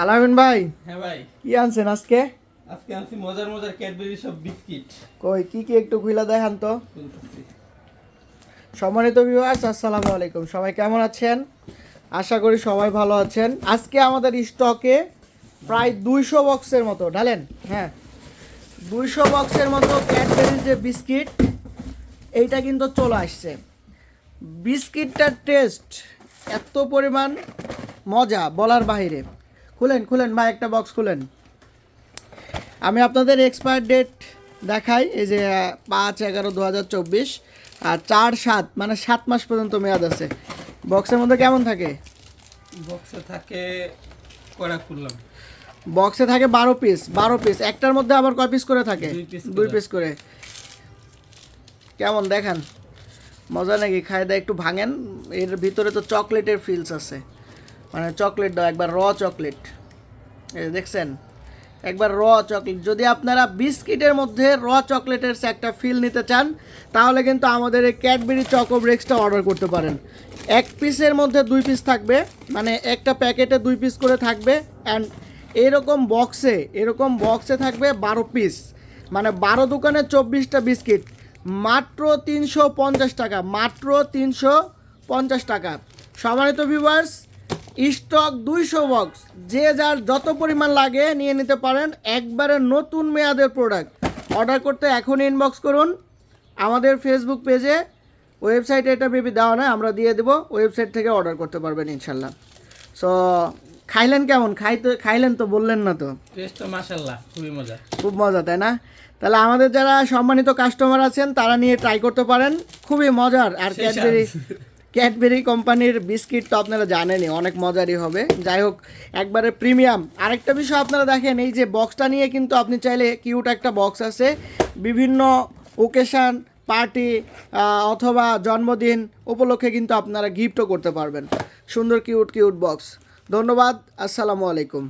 আলামিন ভাই, হ্যাঁ ভাই, কি আনছেন আজকে? আজকে আনছি মজার মজার ক্যাডবেরি সব বিস্কিট। কই কি কি একটু খুইলা দেখান তো। বলতেছি। সম্মানিত ভিউয়ার্স, আসসালামু আলাইকুম। সবাই কেমন আছেন? আশা করি সবাই ভালো আছেন। আজকে আমাদের স্টকে প্রায় 200 বক্সের মতো ঢালেন। হ্যাঁ, 200 বক্সের মতো ক্যাডবেরির যে বিস্কিট, এইটা কিন্তু চলে আসছে। বিস্কিটটার টেস্ট এত পরিমাণ মজা বলার বাইরে। খুলেন খুলেন ভাই, একটা বক্স খুলেন। আমি আপনাদের এক্সপায়ার ডেট দেখাই। এই যে 5/11/2024 আর 4/7 মানে 7 মাস পর্যন্ত মেয়াদ আছে। বক্সের মধ্যে কেমন থাকে? বক্সে থাকে কয়টা খুললাম? বক্সে থাকে 12 পিস। একটার মধ্যে আবার কয় পিস করে থাকে? 2 পিস করে। কেমন দেখান, মজা নাকি? খায় দেয় একটু ভাঙেন। এর ভিতরে তো চকলেটের ফিলস আছে, মানে চকলেট দাও একবার, র চকলেট। এই দেখছেন, একবার র চকলেট। যদি আপনারা বিস্কিটের মধ্যে র চকলেটের একটা ফিল নিতে চান, তাহলে কিন্তু আমাদের এই ক্যাডবেরি চকো ব্রেক্সটা অর্ডার করতে পারেন। 1 পিসের মধ্যে 2 পিস থাকবে, মানে একটা প্যাকেটে 2 পিস করে থাকবে। অ্যান্ড এরকম বক্সে থাকবে 12 পিস, মানে 12 দোকানে 24টা বিস্কিট। মাত্র 350 টাকা, মাত্র 350 টাকা। সম্মানিত ভিউয়ার্স, স্টক 200 বক্স, যে যার যত পরিমাণ লাগে নিয়ে নিতে পারেন। একবারে নতুন মেয়াদের প্রোডাক্ট। অর্ডার করতে এখনই ইনবক্স করুন আমাদের ফেসবুক পেজে। ওয়েবসাইটে এটা বেবি দেওয়া নয়, আমরা দিয়ে দেবো। ওয়েবসাইট থেকে অর্ডার করতে পারবেন ইনশাল্লাহ। সো খাইলেন কেমন? খাইলেন তো, বললেন না তো। টেস্ট তো মাশাআল্লাহ খুবই মজা। খুব মজা, তাই না? তাহলে আমাদের যারা সম্মানিত কাস্টমার আছেন তারা নিয়ে ট্রাই করতে পারেন, খুবই মজার। আর ক্যাডবেরি কোম্পানির বিস্কিট তো আপনারা জানেনই, অনেক মজারই হবে। যাই হোক, একবারে প্রিমিয়াম। আরেকটা বিষয় আপনারা দেখেন, এই যে বক্সটা নিয়ে কিন্তু আপনি চাইলে, কিউট একটা বক্স আছে, বিভিন্ন ওকেশান, পার্টি অথবা জন্মদিন উপলক্ষে কিন্তু আপনারা গিফটও করতে পারবেন। সুন্দর কিউট কিউট বক্স। ধন্যবাদ, আসসালামু আলাইকুম।